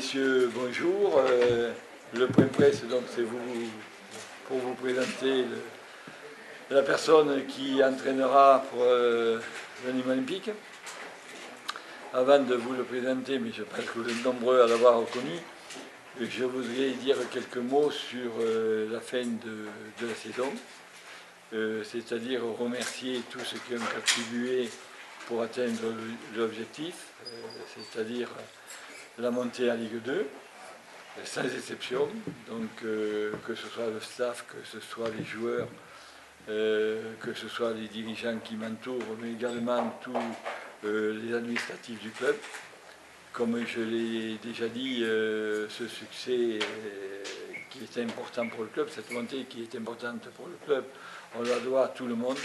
messieurs, bonjour. Le point presse, donc, c'est vous pour vous présenter la personne qui entraînera pour l'anime olympique. Avant de vous le présenter, mais je pense que vous êtes nombreux à l'avoir reconnu, je voudrais dire quelques mots sur la fin de la saison, c'est-à-dire remercier tous ceux qui ont contribué pour atteindre l'objectif, c'est-à-dire la montée à Ligue 2, sans exception, donc que ce soit le staff, que ce soit les joueurs, que ce soit les dirigeants qui m'entourent, mais également tous les administratifs du club. Comme je l'ai déjà dit, ce succès qui est important pour le club, cette montée qui est importante pour le club, on la doit à tout le monde.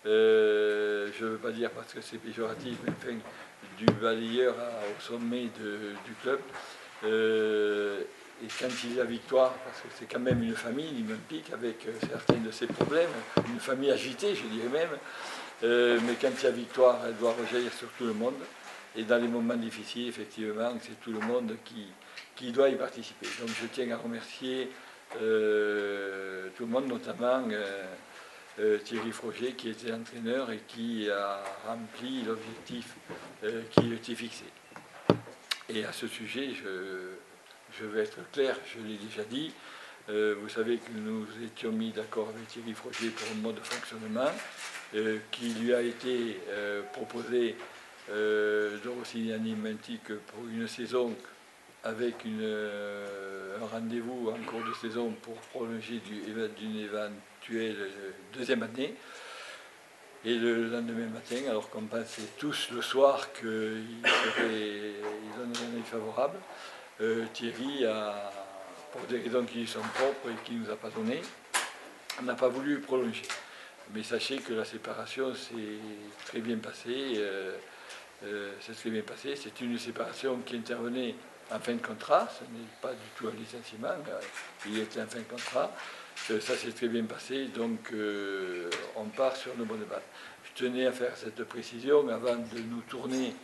Je ne veux pas dire parce que c'est péjoratif, mais enfin, du balayeur au sommet du club. Et quand il y a victoire, parce que c'est quand même une famille, l'Olympique, avec certains de ses problèmes, une famille agitée, je dirais même, mais quand il y a victoire, elle doit rejaillir sur tout le monde. Et dans les moments difficiles, effectivement, c'est tout le monde qui doit y participer. Donc je tiens à remercier tout le monde, notamment Thierry Froger, qui était entraîneur et qui a rempli l'objectif qui était fixé. Et à ce sujet, je vais être clair, je l'ai déjà dit, vous savez que nous étions mis d'accord avec Thierry Froger pour un mode de fonctionnement qui lui a été proposé de re-signer un Olympique pour une saison avec un rendez-vous en cours de saison pour prolonger d'une éventuelle deuxième année. Et le lendemain matin, alors qu'on pensait tous le soir qu'il donnerait un avis favorable, Thierry, pour des raisons qui lui sont propres et qu'il ne nous a pas données, n'a pas voulu prolonger. Mais sachez que la séparation s'est très bien passée. C'est une séparation qui intervenait en fin de contrat, ce n'est pas du tout un licenciement, il était en fin de contrat. Ça s'est très bien passé, donc on part sur une bonne base. Je tenais à faire cette précision avant de nous tourner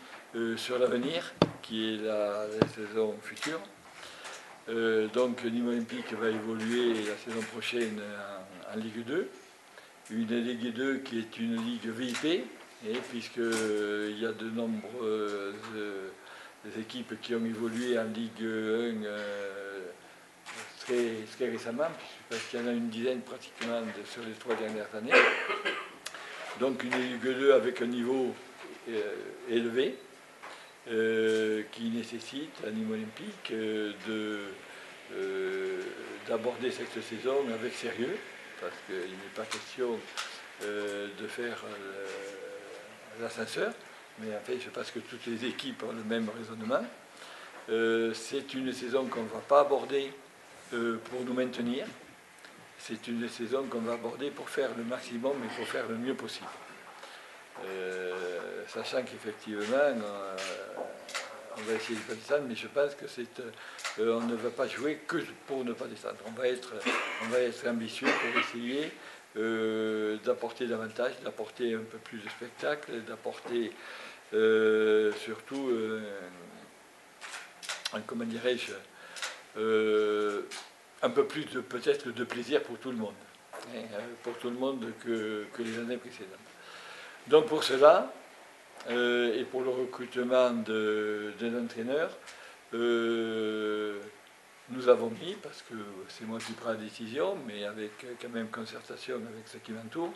sur l'avenir, qui est la saison future. Donc Nîmes Olympique va évoluer la saison prochaine en Ligue 2, une Ligue 2 qui est une ligue VIP, puisqu'il y a de nombreuses équipes qui ont évolué en Ligue 1 très récemment, parce qu'il y en a une dizaine pratiquement sur les 3 dernières années. Donc une Ligue 2 avec un niveau élevé, qui nécessite à Nîmes Olympique d'aborder cette saison avec sérieux, parce qu'il n'est pas question de faire l'ascenseur, mais en fait je pense que toutes les équipes ont le même raisonnement. C'est une saison qu'on ne va pas aborder pour nous maintenir, c'est une saison qu'on va aborder pour faire le maximum et pour faire le mieux possible. Sachant qu'effectivement, on va essayer de ne pas descendre, mais je pense que on ne va pas jouer que pour ne pas descendre. On va être ambitieux pour essayer d'apporter davantage, d'apporter un peu plus de spectacle, d'apporter surtout, comment dirais-je, un peu plus peut-être de plaisir pour tout le monde, pour tout le monde que les années précédentes. Donc pour cela, et pour le recrutement d'un entraîneur, nous avons mis, parce que c'est moi qui prends la décision, mais avec quand même concertation avec ceux qui m'entourent,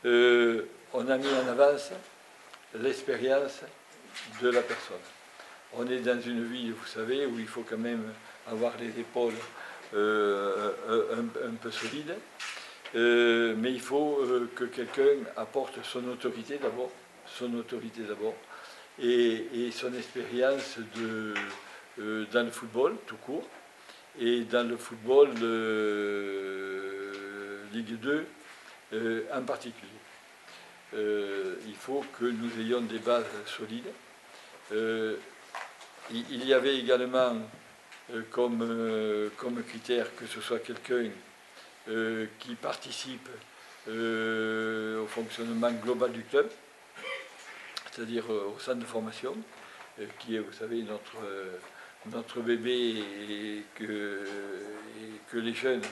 on a mis en avance l'expérience de la personne. On est dans une vie, vous savez, où il faut quand même avoir les épaules un peu solides, mais il faut que quelqu'un apporte son autorité d'abord, et son expérience dans le football tout court, et dans le football Ligue 2 en particulier. Il faut que nous ayons des bases solides. Il y avait également comme critère que ce soit quelqu'un qui participe au fonctionnement global du club, c'est-à-dire au centre de formation, qui est, vous savez, notre bébé et que les jeunes,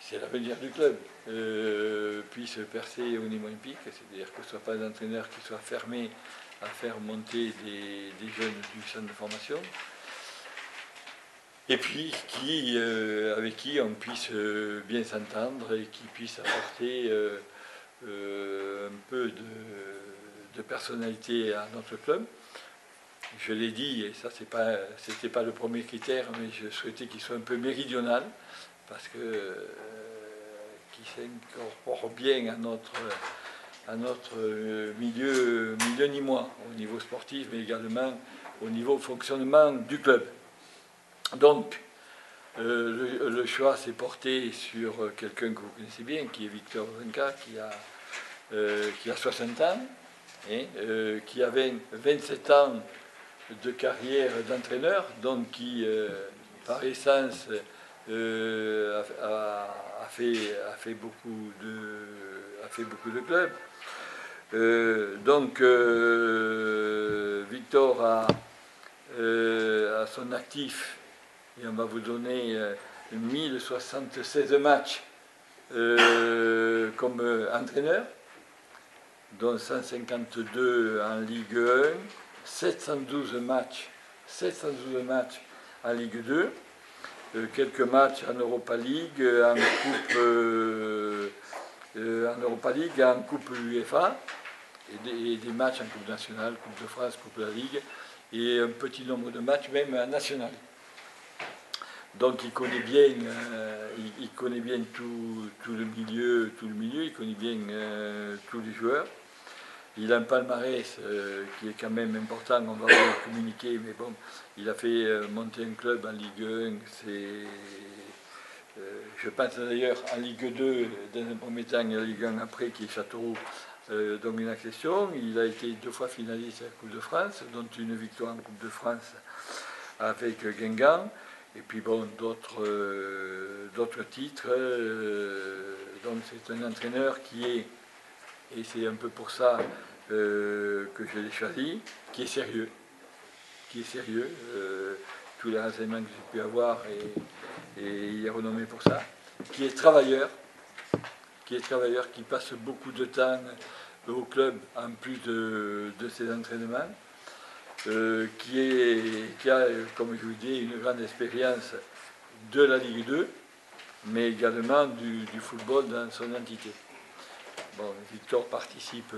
c'est l'avenir du club, puissent percer au niveau olympique, c'est-à-dire que ce ne soit pas un entraîneur qui soit fermé à faire monter des jeunes du centre de formation, et puis avec qui on puisse bien s'entendre et qui puisse apporter un peu de personnalité à notre club. Je l'ai dit, et ça c'était pas le premier critère, mais je souhaitais qu'il soit un peu méridional, parce que qu'il s'incorpore bien à notre milieu nîmois, au niveau sportif, mais également au niveau fonctionnement du club. Donc, le choix s'est porté sur quelqu'un que vous connaissez bien, qui est Victor Venka, qui a 60 ans, qui a 27 ans de carrière d'entraîneur, donc qui, par essence, a fait beaucoup de clubs. Donc, Victor a son actif, et on va vous donner 1076 matchs comme entraîneur, dont 152 en Ligue 1, 712 matchs en Ligue 2, quelques matchs en Europa League, en Coupe UEFA, et des matchs en Coupe nationale, Coupe de France, Coupe de la Ligue, et un petit nombre de matchs même en national. Donc il connaît bien tout le milieu, il connaît bien tous les joueurs. Il a un palmarès qui est quand même important, on va vous le communiquer, mais bon, il a fait monter un club en Ligue 1, je pense d'ailleurs en Ligue 2, dans un premier temps, et en Ligue 1 après, qui est Châteauroux, donc une accession. Il a été 2 fois finaliste à la Coupe de France, dont une victoire en Coupe de France avec Guingamp. Et puis bon, d'autres titres. Donc c'est un entraîneur qui est, et c'est un peu pour ça que je l'ai choisi, qui est sérieux. Tous les renseignements que j'ai pu avoir, et il est renommé pour ça. Qui est travailleur, qui passe beaucoup de temps au club en plus de ses entraînements. Qui a, comme je vous dis, une grande expérience de la Ligue 2, mais également du football dans son entité. Bon, Victor participe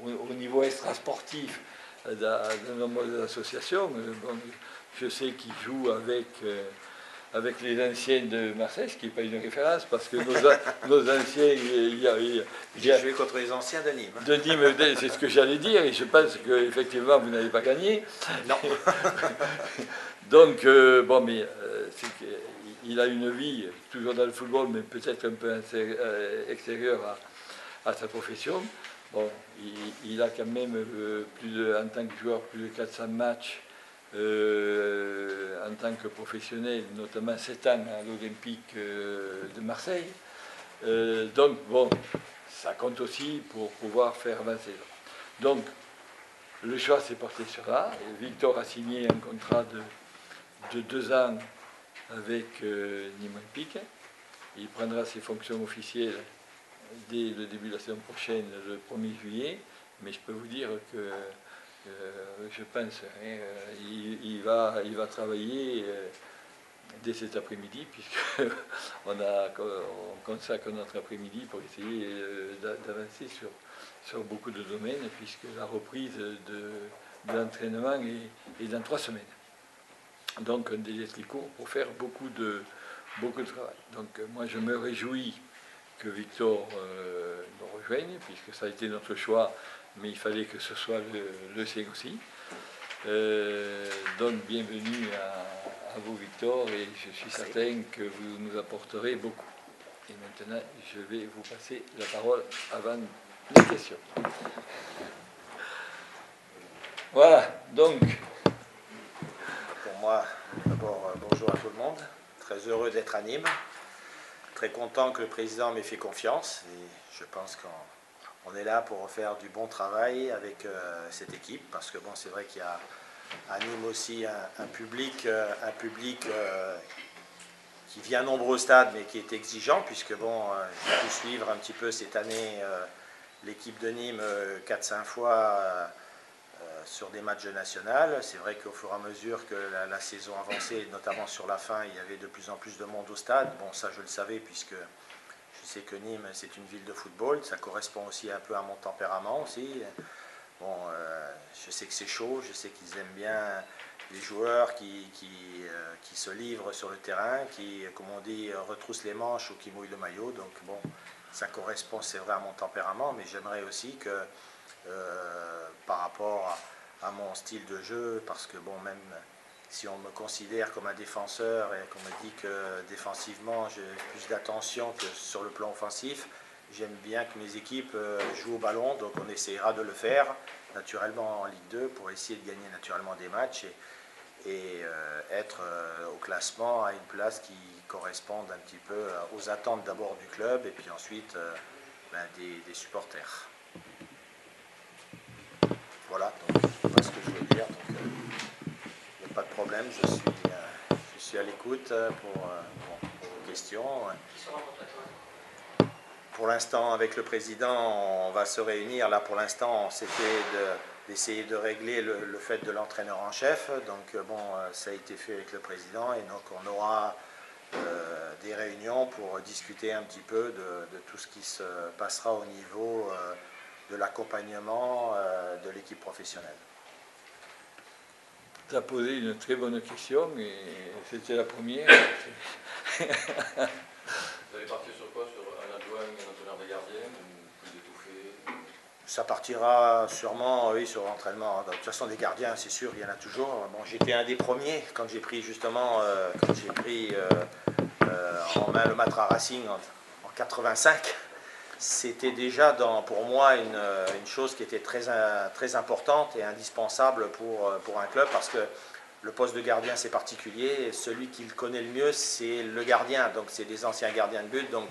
au niveau extrasportif à de nombreuses associations. Bon, je sais qu'il joue avec les anciens de Marseille, ce qui n'est pas une référence, parce que nos anciens... J'ai joué contre les anciens de Nîmes. De Nîmes, c'est ce que j'allais dire, et je pense qu'effectivement, vous n'avez pas gagné. Non. Donc, bon, mais il a une vie, toujours dans le football, mais peut-être un peu extérieure à sa profession. Bon, il a quand même, en tant que joueur, plus de 400 matchs en tant que professionnel, notamment 7 ans à l'Olympique de Marseille. Donc, bon, ça compte aussi pour pouvoir faire avancer. Donc, le choix s'est porté sur là. Et Victor a signé un contrat de 2 ans avec Nîmes Olympique. Il prendra ses fonctions officielles dès le début de la saison prochaine, le 1er juillet. Mais je peux vous dire que je pense il va travailler dès cet après-midi, puisqu'on consacre notre après-midi pour essayer d'avancer sur beaucoup de domaines, puisque la reprise de l'entraînement est dans 3 semaines. Donc un délai très court pour faire beaucoup de travail. Donc moi je me réjouis que Victor nous rejoigne, puisque ça a été notre choix, mais il fallait que ce soit le sien aussi. Donc bienvenue à vous Victor, et je suis certain que vous nous apporterez beaucoup. Et maintenant, je vais vous passer la parole avant les questions. Voilà, donc... Pour moi, d'abord, bonjour à tout le monde. Très heureux d'être à Nîmes. Très content que le président m'ait fait confiance. Et je pense qu'on est là pour faire du bon travail avec cette équipe. Parce que bon, c'est vrai qu'il y a anime aussi un public qui vient nombreux au stade, mais qui est exigeant, puisque bon, j'ai pu suivre un petit peu cette année l'équipe de Nîmes 4-5 fois sur des matchs nationaux. C'est vrai qu'au fur et à mesure que la saison avançait, notamment sur la fin, il y avait de plus en plus de monde au stade. Bon, ça je le savais, puisque je sais que Nîmes, c'est une ville de football. Ça correspond aussi un peu à mon tempérament aussi. Bon, je sais que c'est chaud, je sais qu'ils aiment bien les joueurs qui se livrent sur le terrain, qui, comme on dit, retroussent les manches ou qui mouillent le maillot. Donc bon, ça correspond, c'est vrai, à mon tempérament, mais j'aimerais aussi que, par rapport à mon style de jeu, parce que bon, même si on me considère comme un défenseur et qu'on me dit que défensivement j'ai plus d'attention que sur le plan offensif, j'aime bien que mes équipes jouent au ballon, donc on essaiera de le faire naturellement en Ligue 2 pour essayer de gagner naturellement des matchs et être au classement à une place qui corresponde un petit peu aux attentes d'abord du club et puis ensuite des supporters. Voilà, donc voilà ce que je voulais dire. Donc, il n'y a pas de problème, je suis à l'écoute pour vos questions. Pour l'instant, avec le président, on va se réunir. Là, pour l'instant, c'était d'essayer de régler le fait de l'entraîneur en chef. Donc, bon, ça a été fait avec le président. Et donc, on aura des réunions pour discuter un petit peu de tout ce qui se passera au niveau de l'accompagnement de l'équipe professionnelle. Tu as posé une très bonne question et c'était la première. Vous allez partir sur quoi? Sur un adjoint, un entraîneur des gardiens ou plus étouffé? Ça partira sûrement, oui, sur l'entraînement. De toute façon, des gardiens, c'est sûr, il y en a toujours. Bon, j'étais un des premiers quand j'ai pris justement, en main le Matra Racing en 85. C'était déjà pour moi une chose qui était très importante et indispensable pour un club, parce que le poste de gardien c'est particulier, et celui qui le connaît le mieux c'est le gardien, donc c'est des anciens gardiens de but, donc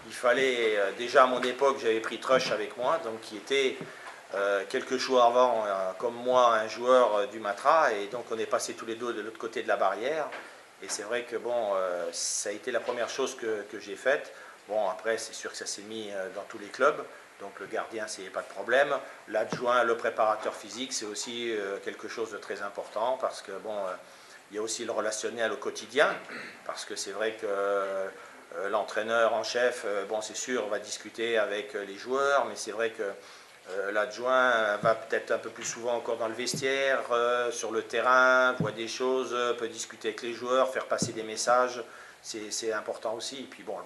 il fallait, déjà à mon époque j'avais pris Trush avec moi, donc qui était quelques jours avant, comme moi, un joueur du Matra, et donc on est passé tous les deux de l'autre côté de la barrière, et c'est vrai que bon, ça a été la première chose que j'ai faite. Bon, après, c'est sûr que ça s'est mis dans tous les clubs, donc le gardien, c'est pas de problème. L'adjoint, le préparateur physique, c'est aussi quelque chose de très important, parce que bon, il y a aussi le relationnel au quotidien, parce que c'est vrai que l'entraîneur en chef, bon, c'est sûr, va discuter avec les joueurs, mais c'est vrai que l'adjoint va peut-être un peu plus souvent encore dans le vestiaire, sur le terrain, voit des choses, peut discuter avec les joueurs, faire passer des messages, c'est important aussi. Et puis bon,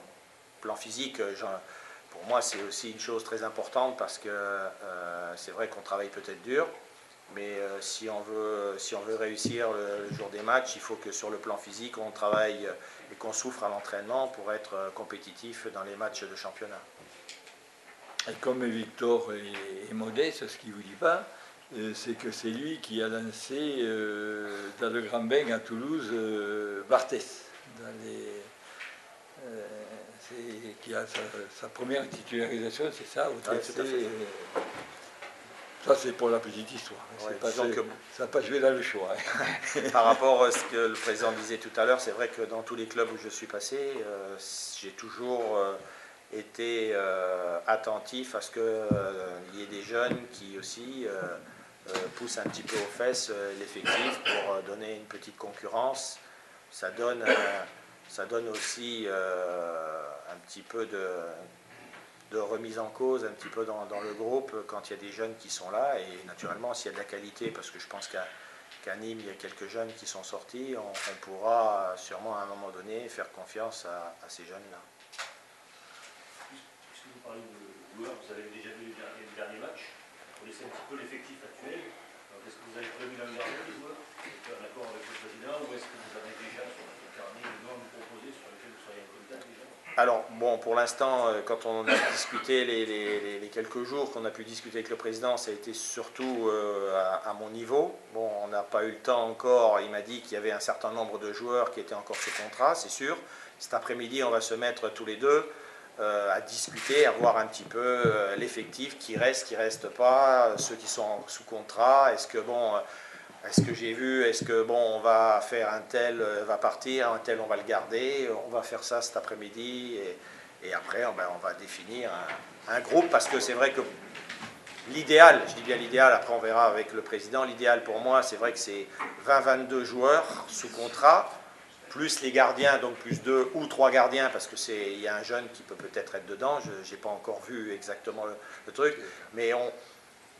plan physique, pour moi, c'est aussi une chose très importante, parce que c'est vrai qu'on travaille peut-être dur, mais si on veut réussir le jour des matchs, il faut que sur le plan physique, on travaille et qu'on souffre à l'entraînement pour être compétitif dans les matchs de championnat. Et comme Victor est modeste, ce qu'il ne vous dit pas, c'est que c'est lui qui a lancé dans le Grand Bain à Toulouse Barthès, qui a sa première titularisation, c'est ça, au TFC. Ça, c'est pour la petite histoire. Ouais, ça n'a pas joué dans le choix. Par rapport à ce que le président disait tout à l'heure, c'est vrai que dans tous les clubs où je suis passé, j'ai toujours été attentif à ce qu'il y ait des jeunes qui aussi poussent un petit peu aux fesses l'effectif pour donner une petite concurrence. Ça donne aussi un petit peu de remise en cause un petit peu dans le groupe quand il y a des jeunes qui sont là, et naturellement s'il y a de la qualité, parce que je pense qu'à Nîmes il y a quelques jeunes qui sont sortis, on pourra sûrement à un moment donné faire confiance à ces jeunes-là. Puisque vous parlez de joueurs, vous avez déjà vu les derniers matchs, vous connaissez un petit peu l'effectif actuel. Est-ce que vous avez prévu la garder des joueurs en accord avec le président, ou est-ce que vous avez déjà sur votre carnet des noms à nous proposer sur lesquels vous seriez en contact déjà? Alors, bon, pour l'instant, quand on a discuté les quelques jours qu'on a pu discuter avec le président, ça a été surtout à mon niveau. Bon, on n'a pas eu le temps encore, il m'a dit qu'il y avait un certain nombre de joueurs qui étaient encore sous contrat, c'est sûr. Cet après-midi, on va se mettre tous les deux à discuter, à voir un petit peu l'effectif, qui reste pas, ceux qui sont sous contrat. Est-ce que, bon, Est-ce que j'ai vu, est-ce que bon, on va faire un tel va partir, un tel on va le garder, on va faire ça cet après-midi et après ben, on va définir un groupe parce que c'est vrai que l'idéal, je dis bien l'idéal, après on verra avec le président, l'idéal pour moi c'est vrai que c'est 20-22 joueurs sous contrat, plus les gardiens, donc plus 2 ou 3 gardiens parce qu'il y a un jeune qui peut peut-être être dedans, je n'ai pas encore vu exactement le truc, mais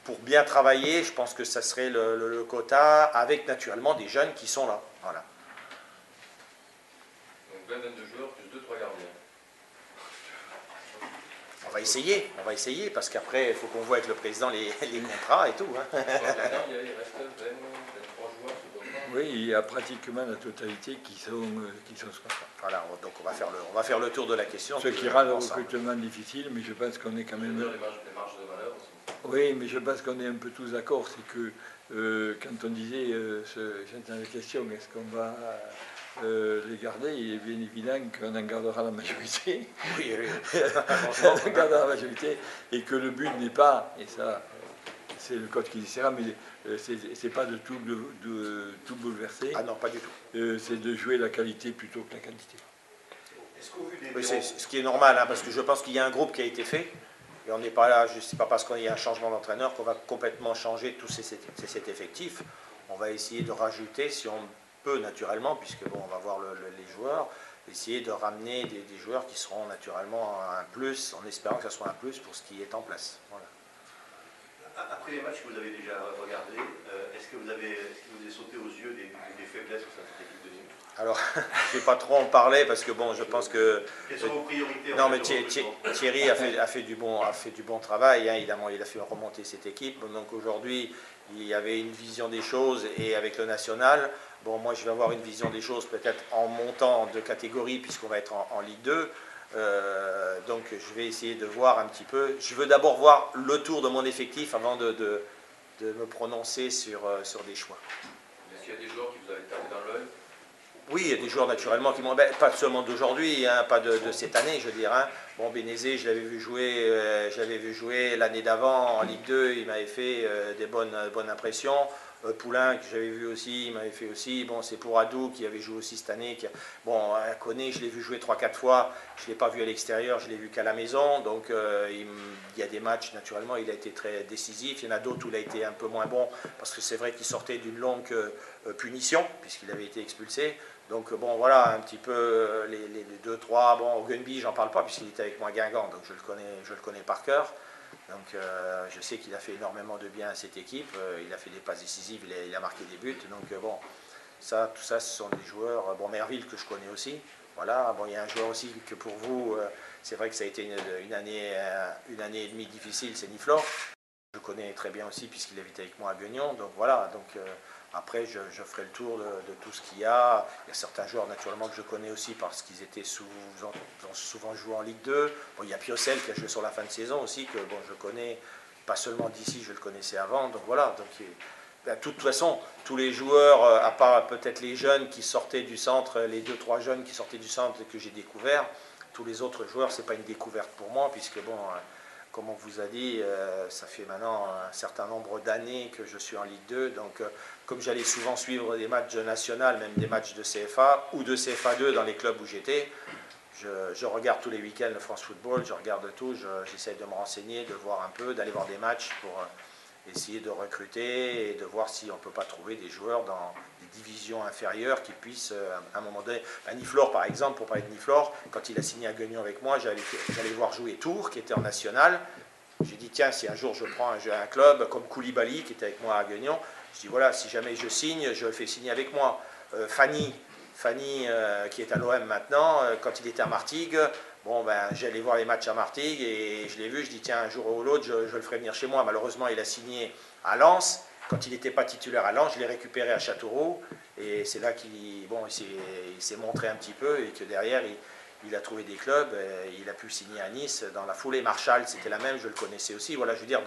pour bien travailler, je pense que ça serait le quota avec naturellement des jeunes qui sont là. Voilà. Donc 22 joueurs plus 2-3 gardiens. On va essayer parce qu'après il faut qu'on voit avec le président les contrats et tout. Hein. Il reste 23 joueurs sous contrat. Oui, il y a pratiquement la totalité qui sont sous contrat. Voilà, donc on va faire le tour de la question. Ce qui rend le recrutement difficile, mais je pense qu'on est quand même... Les marges de manœuvre aussi. Oui, mais je pense qu'on est un peu tous d'accord. C'est que quand on disait, j'entends la question, est-ce qu'on va les garder, il est bien évident qu'on en gardera la majorité. Oui, oui. On en gardera la majorité, et que le but n'est pas, et ça, c'est le code qui dira, mais c'est pas de tout bouleverser. Ah non, pas du tout. C'est de jouer la qualité plutôt que la quantité. Est-ce qu'au vu des Oui, c'est ce qui est normal, hein, parce que je pense qu'il y a un groupe qui a été fait. Et on n'est pas là, je sais pas parce qu'il y a un changement d'entraîneur qu'on va complètement changer tout cet effectif. On va essayer de rajouter, si on peut naturellement, puisque bon, on va voir les joueurs, essayer de ramener des joueurs qui seront naturellement un plus, en espérant que ce soit un plus pour ce qui est en place. Voilà. Après les matchs que vous avez déjà regardés, est-ce que vous est sauté aux yeux des faiblesses au sein de cette équipe de Nîmes? Alors, je ne vais pas trop en parler parce que bon, je pense que... Quelles sont vos priorités? Non, mais Thierry a fait du bon travail, hein, évidemment, il a fait remonter cette équipe. Donc aujourd'hui, il y avait une vision des choses et avec le national, bon, moi je vais avoir une vision des choses peut-être en montant de catégorie puisqu'on va être en Ligue 2. Donc je vais essayer de voir un petit peu. Je veux d'abord voir le tour de mon effectif avant de me prononcer sur des choix. Est-ce qu'il y a des joueurs qui vous avaient tapé dans l'œil? Oui, il y a des joueurs naturellement qui m'ont... Ben, pas seulement d'aujourd'hui, hein, pas de cette année, je veux dire. Hein. Bon, Bénézé, je l'avais vu jouer l'année d'avant en Ligue 2, il m'avait fait des bonnes impressions. Poulain, que j'avais vu aussi, il m'avait fait aussi. Bon, c'est pour Adou qui avait joué aussi cette année. Bon, Koné, je l'ai vu jouer 3-4 fois. Je ne l'ai pas vu à l'extérieur, je l'ai vu qu'à la maison. Donc, il y a des matchs, naturellement, il a été très décisif. Il y en a d'autres où il a été un peu moins bon, parce que c'est vrai qu'il sortait d'une longue punition, puisqu'il avait été expulsé. Donc, bon, voilà, un petit peu les 2-3. Bon, Ogunbi, j'en parle pas, puisqu'il était avec moi à Guingamp, donc je le connais par cœur. Donc je sais qu'il a fait énormément de bien à cette équipe, il a fait des passes décisives, il a marqué des buts, donc bon, tout ça ce sont des joueurs, bon Merville que je connais aussi, voilà, bon il y a un joueur aussi que pour vous, c'est vrai que ça a été une année et demie difficile, c'est Niflor, je connais très bien aussi puisqu'il habite avec moi à Guignon, donc voilà, donc après je ferai le tour de tout ce qu'il y a. Il y a certains joueurs naturellement que je connais aussi parce qu'ils étaient souvent joué en Ligue 2. Bon, il y a Piocel qui a joué sur la fin de saison aussi, que bon, je connais, pas seulement d'ici, je le connaissais avant, donc voilà. Donc, ben, de toute façon, tous les joueurs, à part peut-être les jeunes qui sortaient du centre, les 2-3 jeunes qui sortaient du centre et que j'ai découvert, tous les autres joueurs, ce n'est pas une découverte pour moi, puisque bon... Comme on vous a dit, ça fait maintenant un certain nombre d'années que je suis en Ligue 2. Donc, comme j'allais souvent suivre des matchs nationaux, même des matchs de CFA ou de CFA 2 dans les clubs où j'étais, je regarde tous les week-ends le France Football, je regarde tout, j'essaie de me renseigner, de voir un peu, d'aller voir des matchs pour essayer de recruter et de voir si on ne peut pas trouver des joueurs dans des divisions inférieures qui puissent, à un moment donné... Niflor, par exemple, pour parler de Niflor, quand il a signé à Guignon avec moi, j'allais voir jouer Tours, qui était en national. J'ai dit, tiens, si un jour je prends un club comme Koulibaly, qui était avec moi à Guignon, je dis, voilà, si jamais je signe, je le fais signer avec moi. Fanny, qui est à l'OM maintenant, quand il était à Martigues, bon, ben, j'allais voir les matchs à Martigues et je l'ai vu, je dis tiens, un jour ou l'autre, je le ferai venir chez moi. Malheureusement, il a signé à Lens. Quand il n'était pas titulaire à Lens, je l'ai récupéré à Châteauroux. Et c'est là qu'il s'est montré un petit peu et que derrière, il a trouvé des clubs. Il a pu signer à Nice dans la foulée. Marshall, c'était la même, je le connaissais aussi. Voilà, je veux dire,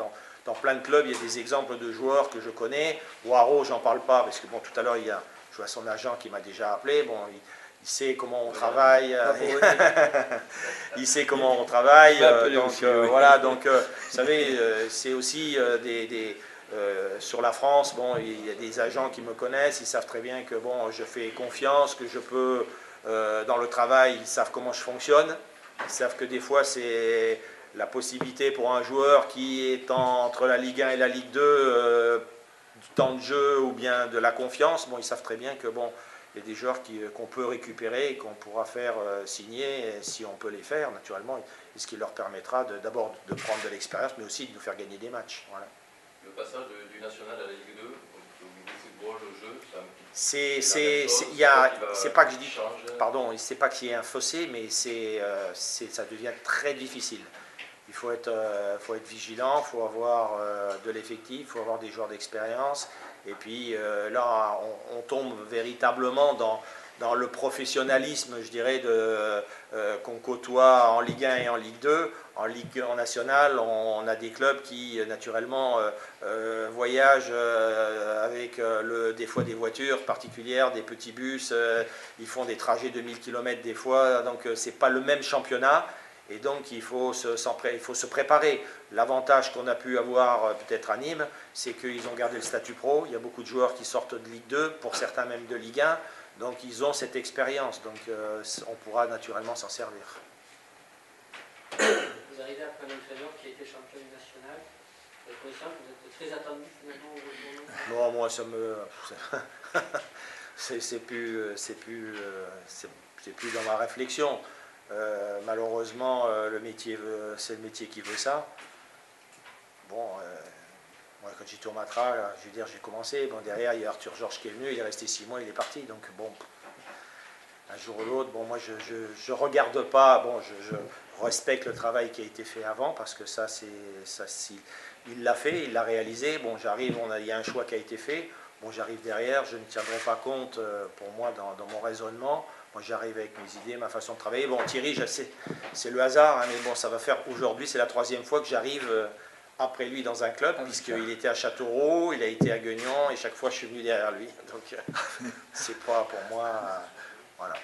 dans plein de clubs, il y a des exemples de joueurs que je connais. Waro, j'en parle pas parce que bon, tout à l'heure, je vois son agent qui m'a déjà appelé. Bon, il sait comment on travaille. Il sait comment on travaille. Donc voilà, donc vous savez, c'est aussi sur la France, bon, il y a des agents qui me connaissent, ils savent très bien que bon, je fais confiance, que je peux, dans le travail, ils savent comment je fonctionne, ils savent que des fois c'est la possibilité pour un joueur qui est entre la Ligue 1 et la Ligue 2, du temps de jeu ou bien de la confiance, bon, ils savent très bien que bon, il y a des joueurs qu'on peut récupérer et qu'on pourra faire signer si on peut les faire, naturellement, et ce qui leur permettra d'abord de prendre de l'expérience, mais aussi de nous faire gagner des matchs. Voilà. Le passage du national à la Ligue 2, au niveau football, au jeu, c'est pas que je dis, pardon, c'est pas qu'il y ait un fossé, mais ça devient très difficile. Il faut être vigilant, il faut avoir de l'effectif, il faut avoir des joueurs d'expérience. Et puis là, on tombe véritablement dans le professionnalisme, je dirais, qu'on côtoie en Ligue 1 et en Ligue 2. En Ligue nationale, on a des clubs qui, naturellement, voyagent avec des fois des voitures particulières, des petits bus. Ils font des trajets de 1000 km des fois. Donc, ce n'est pas le même championnat. Et donc, il faut se préparer. L'avantage qu'on a pu avoir peut-être à Nîmes, c'est qu'ils ont gardé le statut pro. Il y a beaucoup de joueurs qui sortent de Ligue 2, pour certains même de Ligue 1. Donc, ils ont cette expérience. Donc, on pourra naturellement s'en servir. Vous arrivez après un entraîneur qui a été champion national. Vous êtes très attendu finalement au tournoi. Non, moi, ça me... c'est plus dans ma réflexion. Malheureusement, c'est le métier qui veut ça. Bon, moi, quand j'étais au Matra, je veux dire, j'ai commencé. Bon, derrière, il y a Arthur Georges qui est venu, il est resté 6 mois, il est parti. Donc, bon, un jour ou l'autre, bon, moi, je regarde pas. Bon, je respecte le travail qui a été fait avant, parce que ça, il l'a fait, il l'a réalisé. Bon, j'arrive, il y a un choix qui a été fait. Bon, j'arrive derrière, je ne tiendrai pas compte, pour moi, dans mon raisonnement. Moi, j'arrive avec mes idées, ma façon de travailler. Bon, Thierry, je sais, c'est le hasard, hein, mais bon, ça va faire aujourd'hui, c'est la 3e fois que j'arrive après lui dans un club, puisqu'il était à Châteauroux, il a été à Guignon, et chaque fois, je suis venu derrière lui. Donc, c'est pas pour moi... voilà.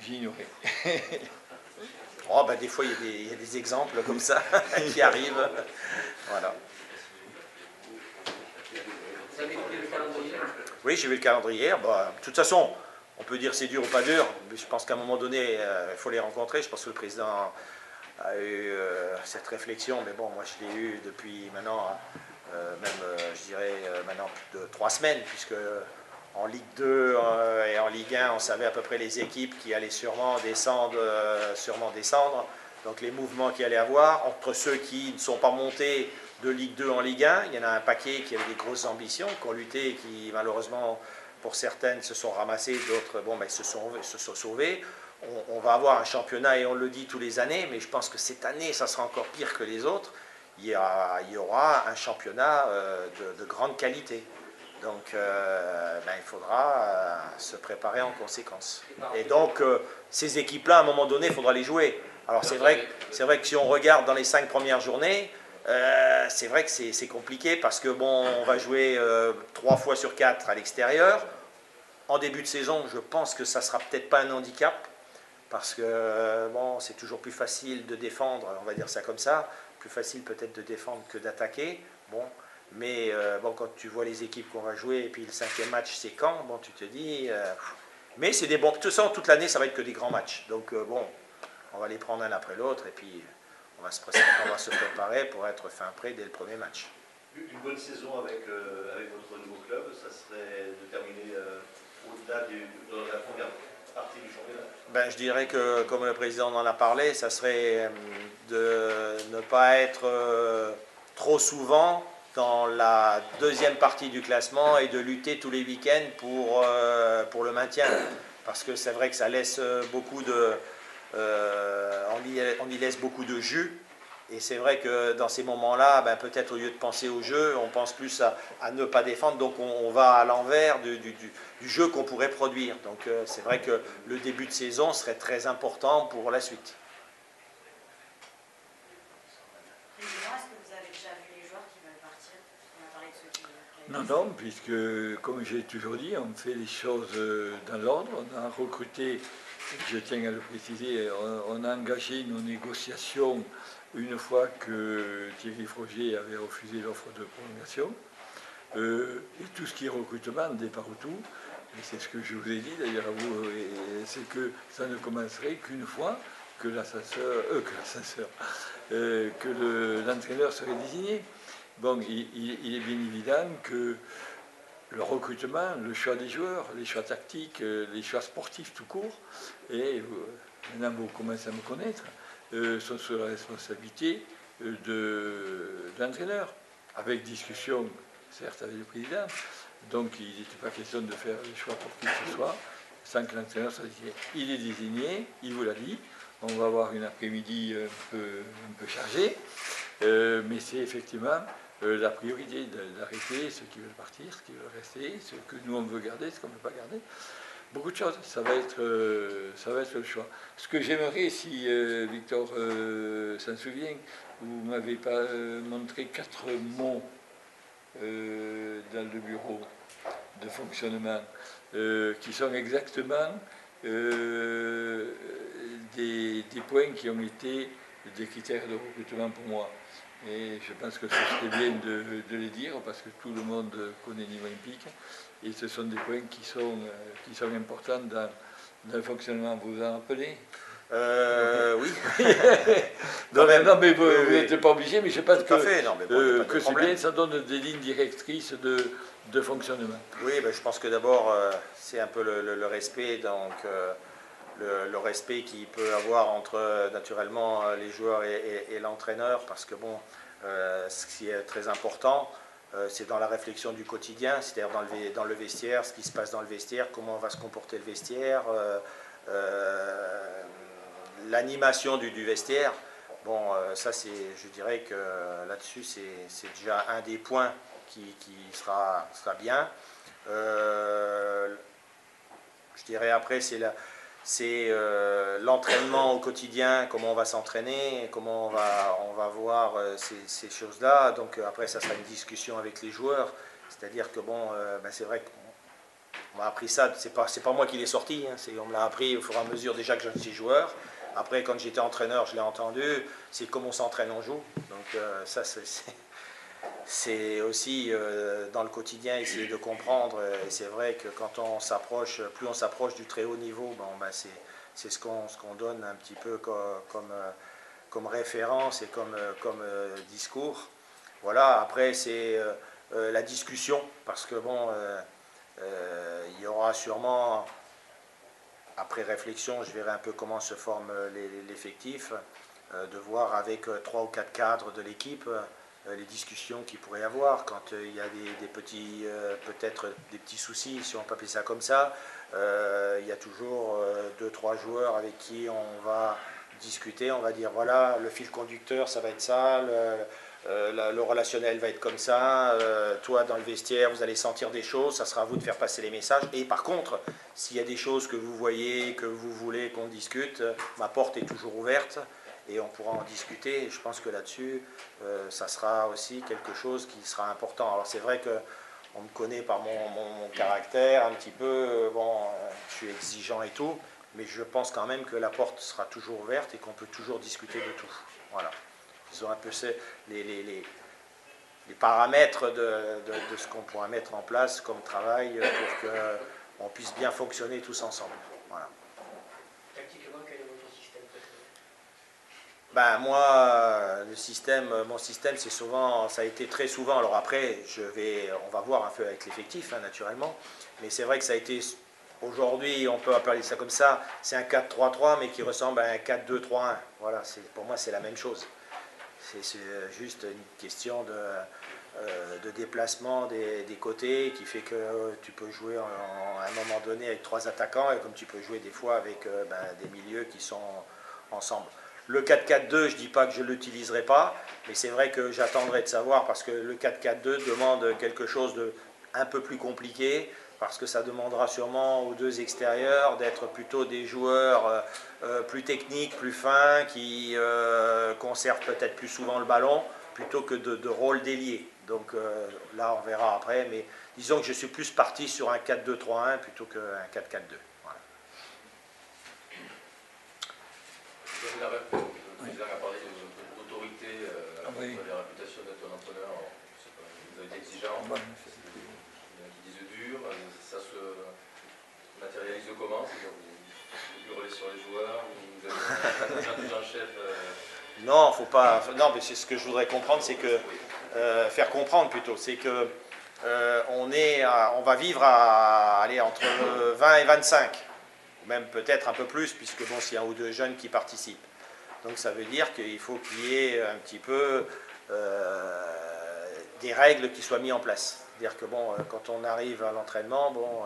J'ignorais. Oh, ben, des fois, il y a des exemples comme ça qui arrivent. Voilà. Vous avez vu le calendrier? Oui, j'ai vu le calendrier. Bah, de toute façon, on peut dire c'est dur ou pas dur, mais je pense qu'à un moment donné, il faut les rencontrer. Je pense que le président a eu cette réflexion, mais bon, moi je l'ai eu depuis maintenant, je dirais maintenant plus de 3 semaines, puisque en Ligue 2 et en Ligue 1, on savait à peu près les équipes qui allaient sûrement descendre. Donc les mouvements qu'il allait avoir, entre ceux qui ne sont pas montés de Ligue 2 en Ligue 1, il y en a un paquet qui avaient des grosses ambitions, qui ont lutté et qui malheureusement, pour certaines, se sont ramassées, d'autres se sont sauvées. On va avoir un championnat, et on le dit tous les années, mais je pense que cette année, ça sera encore pire que les autres. Il y aura un championnat de grande qualité. Donc, il faudra se préparer en conséquence. Et donc, ces équipes-là, à un moment donné, il faudra les jouer. Alors, c'est vrai que si on regarde dans les 5 premières journées, c'est vrai que c'est compliqué, parce que bon, on va jouer 3 fois sur 4 à l'extérieur. En début de saison, je pense que ça ne sera peut-être pas un handicap, parce que bon, c'est toujours plus facile de défendre, on va dire ça comme ça, plus facile peut-être de défendre que d'attaquer. Bon. Mais bon, quand tu vois les équipes qu'on va jouer, et puis le 5e match c'est quand, bon, tu te dis... mais c'est des bons... De toute façon, toute l'année, ça va être que des grands matchs. Donc bon, on va les prendre un après l'autre, et puis on va se préparer pour être fin prêt dès le premier match. Une bonne saison avec votre nouveau club, ça serait de terminer au-delà de la première partie du championnat? Ben, je dirais que, comme le président en a parlé, ça serait de ne pas être trop souvent dans la 2e partie du classement et de lutter tous les week-ends pour le maintien. Parce que c'est vrai que ça laisse beaucoup de... on y laisse beaucoup de jus. Et c'est vrai que dans ces moments-là, ben, peut-être au lieu de penser au jeu, on pense plus à ne pas défendre. Donc on va à l'envers du jeu qu'on pourrait produire. Donc c'est vrai que le début de saison serait très important pour la suite. Non, non, puisque, comme j'ai toujours dit, on fait les choses dans l'ordre. On a recruté, je tiens à le préciser, on a engagé nos négociations une fois que Thierry Frogier avait refusé l'offre de prolongation. Et tout ce qui est recrutement, départ ou tout, et c'est ce que je vous ai dit d'ailleurs à vous, c'est que ça ne commencerait qu'une fois que l'entraîneur serait désigné. Bon, il est bien évident que le recrutement, le choix des joueurs, les choix tactiques, les choix sportifs tout court, et maintenant vous commencez à me connaître, sont sous la responsabilité de l'entraîneur, avec discussion, certes avec le président. Donc il n'était pas question de faire les choix pour qui que ce soit, sans que l'entraîneur soit désigné. Il est désigné, il vous l'a dit, on va avoir une après-midi un peu chargée, mais c'est effectivement la priorité d'arrêter ceux qui veulent partir, ceux qui veulent rester, ce que nous on veut garder, ce qu'on ne veut pas garder. Beaucoup de choses, ça va être le choix. Ce que j'aimerais, si Victor s'en souvient, vous ne m'avez pas montré 4 mots dans le bureau de fonctionnement qui sont exactement des points qui ont été des critères de recrutement pour moi. Et je pense que ce serait bien de les dire parce que tout le monde connaît Nîmes Olympique et ce sont des points qui sont importants dans le fonctionnement. Vous vous en rappelez? Oui. non, mais vous n'êtes pas obligé, mais je pense que c'est bien, ça donne des lignes directrices de fonctionnement. Oui, ben, je pense que d'abord, c'est un peu le respect, donc le respect qu'il peut avoir entre naturellement les joueurs et l'entraîneur, parce que bon, ce qui est très important, c'est dans la réflexion du quotidien, c'est-à-dire dans le vestiaire, ce qui se passe dans le vestiaire, comment va se comporter le vestiaire, l'animation du vestiaire. Bon, ça, je dirais que là-dessus, c'est déjà un des points qui sera bien. Je dirais après, c'est l'entraînement au quotidien, comment on va s'entraîner, comment on va voir ces choses-là. Donc après, ça sera une discussion avec les joueurs. C'est-à-dire que bon, ben, c'est vrai qu'on m'a appris ça, c'est pas moi qui l'ai sorti, hein, on me l'a appris au fur et à mesure déjà que j'en suis joueur. Après, quand j'étais entraîneur, je l'ai entendu, c'est comme on s'entraîne, on joue. Donc ça, c'est aussi dans le quotidien essayer de comprendre. Et c'est vrai que quand on s'approche, plus on s'approche du très haut niveau, bon, ben c'est ce qu'on donne un petit peu comme référence et comme discours. Voilà, après c'est la discussion, parce que bon, il y aura sûrement, après réflexion, je verrai un peu comment se forme l'effectif, de voir avec 3 ou 4 cadres de l'équipe les discussions qu'il pourrait y avoir quand il y a des petits, peut-être des petits soucis, si on peut appeler ça comme ça. Il y a toujours 2-3 joueurs avec qui on va discuter, on va dire voilà, le fil conducteur ça va être ça, le relationnel va être comme ça, toi dans le vestiaire vous allez sentir des choses, ça sera à vous de faire passer les messages. Et par contre, s'il y a des choses que vous voyez, que vous voulez qu'on discute, ma porte est toujours ouverte et on pourra en discuter. Et je pense que là-dessus, ça sera aussi quelque chose qui sera important. Alors c'est vrai qu'on me connaît par mon caractère un petit peu, bon, je suis exigeant et tout, mais je pense quand même que la porte sera toujours ouverte et qu'on peut toujours discuter de tout. Voilà. Ils ont un peu les paramètres de ce qu'on pourra mettre en place comme travail pour qu'on puisse bien fonctionner tous ensemble. Voilà. Tactiquement, quel est votre système préféré? Ben, moi, mon système, c'est souvent, ça a été très souvent. Alors après, on va voir un peu avec l'effectif, hein, naturellement. Mais c'est vrai que ça a été, aujourd'hui, on peut appeler ça comme ça, c'est un 4-3-3, mais qui ressemble à un 4-2-3-1. Voilà, pour moi, c'est la même chose. C'est juste une question de déplacement des côtés qui fait que tu peux jouer à un moment donné avec 3 attaquants et comme tu peux jouer des fois avec des milieux qui sont ensemble. Le 4-4-2, je ne dis pas que je ne l'utiliserai pas, mais c'est vrai que j'attendrai de savoir parce que le 4-4-2 demande quelque chose de un peu plus compliqué, parce que ça demandera sûrement aux 2 extérieurs d'être plutôt des joueurs plus techniques, plus fins, qui conservent peut-être plus souvent le ballon, plutôt que de rôle d'ailier. Donc là, on verra après, mais disons que je suis plus parti sur un 4-2-3-1 plutôt qu'un 4-4-2. Voilà. Vous avez parlé d'autorité, vous avez la réputation d'être un entraîneur, vous avez été exigeant. en chef. Non, faut pas. Non, mais c'est ce que je voudrais comprendre, c'est que faire comprendre plutôt, c'est que on va vivre entre 20 et 25, ou même peut-être un peu plus, puisque bon, s'il y a un ou deux jeunes qui participent. Donc ça veut dire qu'il faut qu'il y ait un petit peu des règles qui soient mises en place. C'est-à-dire que bon, quand on arrive à l'entraînement, bon,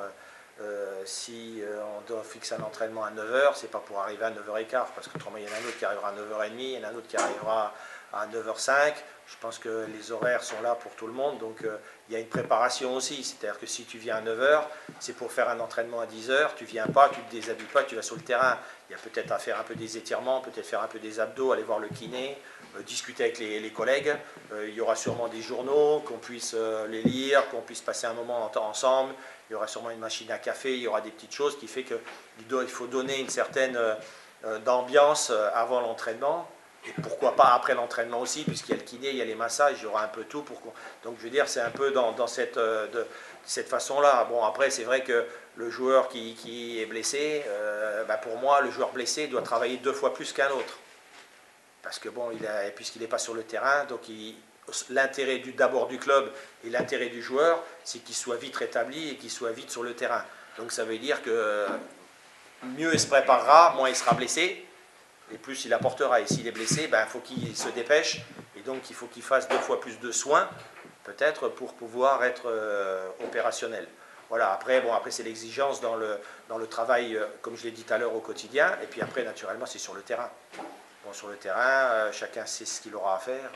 si on doit fixer un entraînement à 9h, c'est pas pour arriver à 9h15, parce qu'autrement il y en a un autre qui arrivera à 9h30, il y en a un autre qui arrivera à 9h05. Je pense que les horaires sont là pour tout le monde, donc il y a une préparation aussi. C'est-à-dire que si tu viens à 9h, c'est pour faire un entraînement à 10h, tu viens pas, tu te déshabilles pas, tu vas sur le terrain. Il y a peut-être à faire un peu des étirements, peut-être faire un peu des abdos, aller voir le kiné, discuter avec les collègues. Il y aura sûrement des journaux, qu'on puisse les lire, qu'on puisse passer un moment ensemble. Il y aura sûrement une machine à café, il y aura des petites choses qui fait qu'il faut donner une certaine d'ambiance avant l'entraînement. Et pourquoi pas après l'entraînement aussi, puisqu'il y a le kiné, il y a les massages, il y aura un peu tout. Donc je veux dire, c'est un peu dans cette façon-là. Bon, après, c'est vrai que le joueur qui est blessé, pour moi, le joueur blessé doit travailler 2 fois plus qu'un autre. Parce que bon, puisqu'il n'est pas sur le terrain, donc l'intérêt d'abord du club et l'intérêt du joueur, c'est qu'il soit vite rétabli et qu'il soit vite sur le terrain. Donc ça veut dire que mieux il se préparera, moins il sera blessé, et plus il apportera. Et s'il est blessé, il faut qu'il se dépêche, et donc il faut qu'il fasse 2 fois plus de soins, peut-être, pour pouvoir être opérationnel. Voilà, après c'est l'exigence dans le travail, comme je l'ai dit tout à l'heure, au quotidien, et puis après, naturellement, c'est sur le terrain. Bon, sur le terrain, chacun sait ce qu'il aura à faire,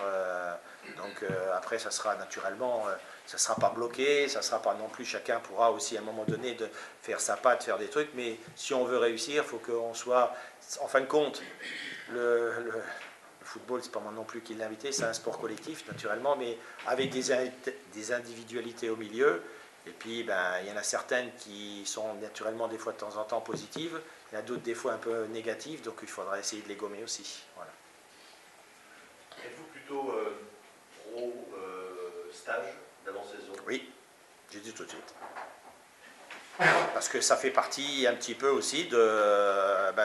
donc après, ça sera naturellement, ça ne sera pas bloqué, ça ne sera pas non plus, chacun pourra aussi à un moment donné de faire sa patte, faire des trucs, mais si on veut réussir, il faut qu'on soit, en fin de compte, le football, c'est pas moi non plus qui l'ai invité, c'est un sport collectif naturellement, mais avec des individualités au milieu. Et puis, il y en a certaines qui sont naturellement des fois de temps en temps positives, il y en a d'autres des fois un peu négatives, donc il faudra essayer de les gommer aussi. Voilà. Êtes-vous plutôt stage d'avant-saison? Oui, j'ai dit tout de suite. Parce que ça fait partie un petit peu aussi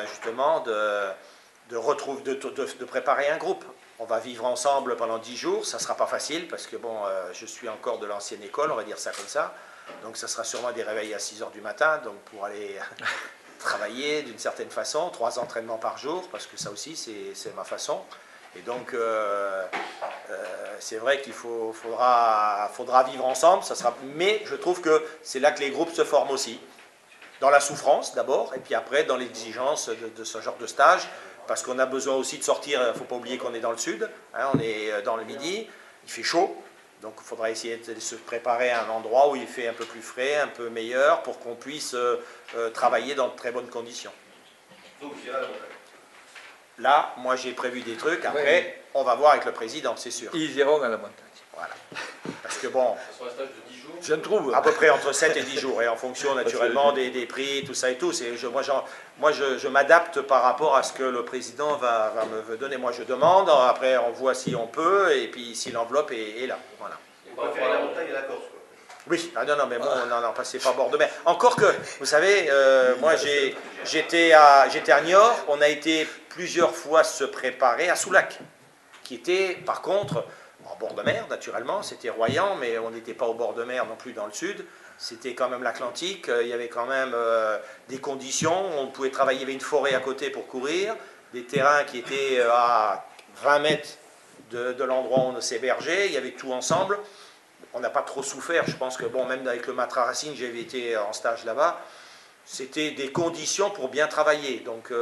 justement de préparer un groupe. On va vivre ensemble pendant 10 jours, ça ne sera pas facile parce que bon, je suis encore de l'ancienne école, on va dire ça comme ça. Donc ça sera sûrement des réveils à 6h du matin, donc pour aller travailler d'une certaine façon, 3 entraînements par jour, parce que ça aussi c'est ma façon. Et donc c'est vrai qu'il faudra vivre ensemble, mais je trouve que c'est là que les groupes se forment aussi. Dans la souffrance d'abord, et puis après dans l'exigence de ce genre de stage, parce qu'on a besoin aussi de sortir, il ne faut pas oublier qu'on est dans le sud, hein, on est dans le midi, il fait chaud, donc il faudra essayer de se préparer à un endroit où il fait un peu plus frais, un peu meilleur, pour qu'on puisse travailler dans de très bonnes conditions. Donc il y a la montagne. Là, moi j'ai prévu des trucs, après on va voir avec le président, c'est sûr. Ils iront à la montagne. Voilà. Parce que bon, Ça sera un stage de 10 jours. Je trouve. à peu près entre 7 et 10 jours, et en fonction naturellement des prix, tout ça et tout. Moi, je m'adapte par rapport à ce que le président va me donner. Moi, je demande, après on voit si on peut, et puis si l'enveloppe est là. Voilà. Vous préférez la montagne et la Corse, quoi? Oui, non, mais bon, non, passez pas bord de mer. Encore que, vous savez, moi j'étais à Niort, on a été plusieurs fois se préparer à Soulac, qui était par contre en bord de mer, naturellement, c'était Royan, mais on n'était pas au bord de mer non plus dans le sud, c'était quand même l'Atlantique, il y avait quand même des conditions, on pouvait travailler, il y avait une forêt à côté pour courir, des terrains qui étaient à 20 mètres de l'endroit où on s'hébergeait, il y avait tout ensemble. On n'a pas trop souffert, je pense que bon, même avec le Matra Racing, j'avais été en stage là-bas, c'était des conditions pour bien travailler. Donc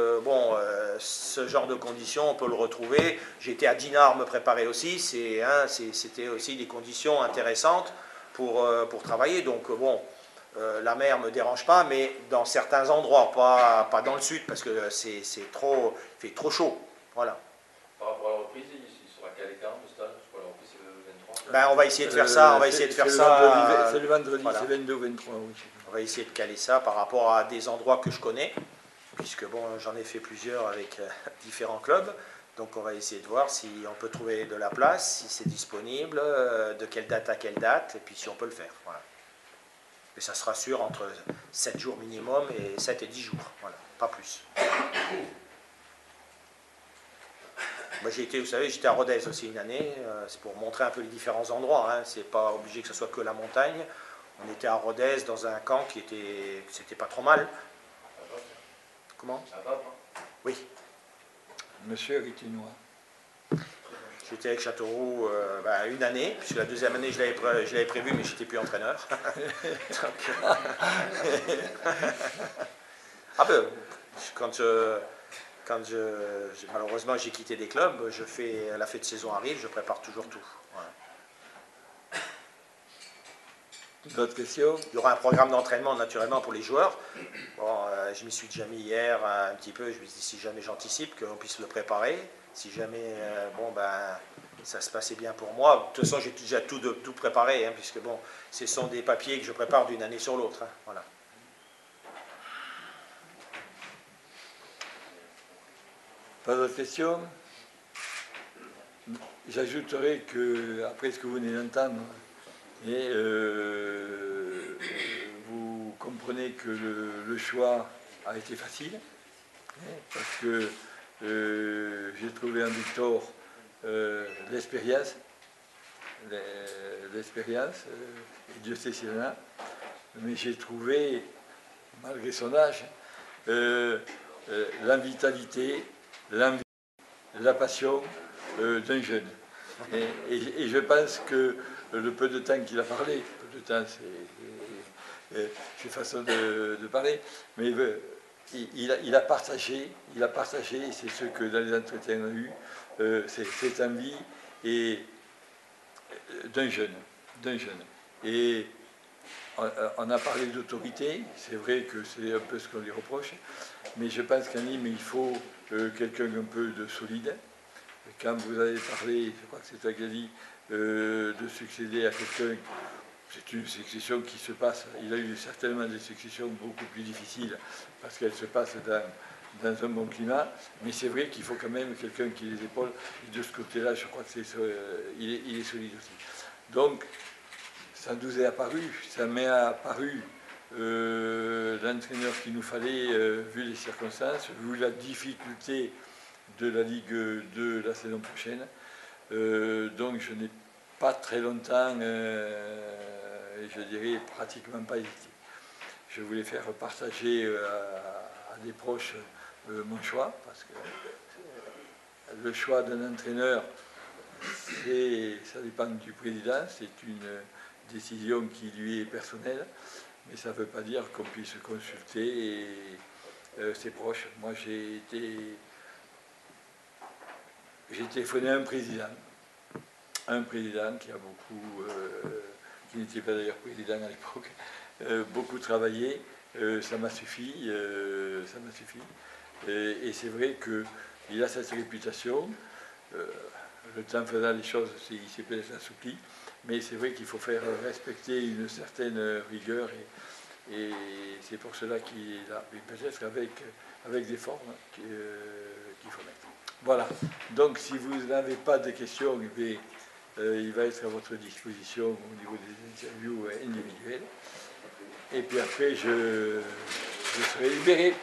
ce genre de conditions, on peut le retrouver. J'étais à Dinard me préparer aussi, c'était aussi des conditions intéressantes pour travailler. Donc la mer ne me dérange pas, mais dans certains endroits, pas dans le sud, parce que il fait trop chaud. Voilà. Par rapport à la reprise, il sera quel écart de stage? Je crois que la reprise c'est le 23. On va essayer de faire ça, C'est le vendredi, voilà. c'est 22 ou 23, oui. On va essayer de caler ça par rapport à des endroits que je connais, puisque bon, j'en ai fait plusieurs avec différents clubs. Donc on va essayer de voir si on peut trouver de la place, si c'est disponible, de quelle date à quelle date, et puis si on peut le faire. Voilà. Et ça sera sûr entre 7 jours minimum et 7 et 10 jours. Voilà, pas plus. Moi, vous savez, j'étais à Rodez aussi une année. C'est pour montrer un peu les différents endroits. Hein. C'est pas obligé que ce soit que la montagne. On était à Rodez dans un camp c'était pas trop mal. Comment? Oui. Monsieur Ritinois. J'étais avec Châteauroux une année, puisque la deuxième année je l'avais prévu, mais je n'étais plus entraîneur. Ah ben, malheureusement j'ai quitté des clubs, la fête de saison arrive, je prépare toujours tout. Voilà. D'autres questions? Il y aura un programme d'entraînement naturellement pour les joueurs. Bon, je m'y suis déjà mis hier un petit peu, je me suis dit si jamais j'anticipe, qu'on puisse le préparer. Si jamais ça se passait bien pour moi. De toute façon, j'ai déjà tout préparé, hein, puisque bon, ce sont des papiers que je prépare d'une année sur l'autre. Hein, voilà. Pas d'autres questions? J'ajouterai que, après ce que vous venez d'entendre, vous comprenez que le choix a été facile, parce que j'ai trouvé en Victor l'expérience, et Dieu sait s'il y en a, mais j'ai trouvé, malgré son âge, la vitalité, l'envie, la passion d'un jeune. Et je pense que le peu de temps qu'il a parlé, peu de temps c'est façon de parler, mais il a partagé, et c'est ce que dans les entretiens on a eu, cette envie d'un jeune. Et on a parlé d'autorité, c'est vrai que c'est un peu ce qu'on lui reproche, mais je pense qu'à Nîmes, il faut quelqu'un un peu de solide. Quand vous avez parlé, je crois que c'est toi qui as dit, de succéder à quelqu'un, c'est une succession qui se passe, il a eu certainement des successions beaucoup plus difficiles, parce qu'elles se passent dans un bon climat, mais c'est vrai qu'il faut quand même quelqu'un qui les épaule, et de ce côté-là, je crois qu'il est solide aussi. Donc, ça nous est apparu, ça m'est apparu l'entraîneur qu'il nous fallait, vu les circonstances, vu la difficulté de la Ligue 2 la saison prochaine. Donc je n'ai pas très longtemps, et je dirais pratiquement pas hésité. Je voulais faire partager à des proches mon choix, parce que le choix d'un entraîneur, ça dépend du président, c'est une décision qui lui est personnelle, mais ça ne veut pas dire qu'on puisse consulter ses proches. Moi j'ai téléphoné à un président qui a beaucoup, qui n'était pas d'ailleurs président à l'époque, beaucoup travaillé, ça m'a suffi, et c'est vrai qu'il a cette réputation, le temps faisant les choses, il s'est peut-être assoupli, mais c'est vrai qu'il faut faire respecter une certaine rigueur, et c'est pour cela qu'il est là, mais peut-être avec des formes qu'il faut mettre. Voilà, donc si vous n'avez pas de questions, il va être à votre disposition au niveau des interviews individuelles. Et puis après, je serai libéré.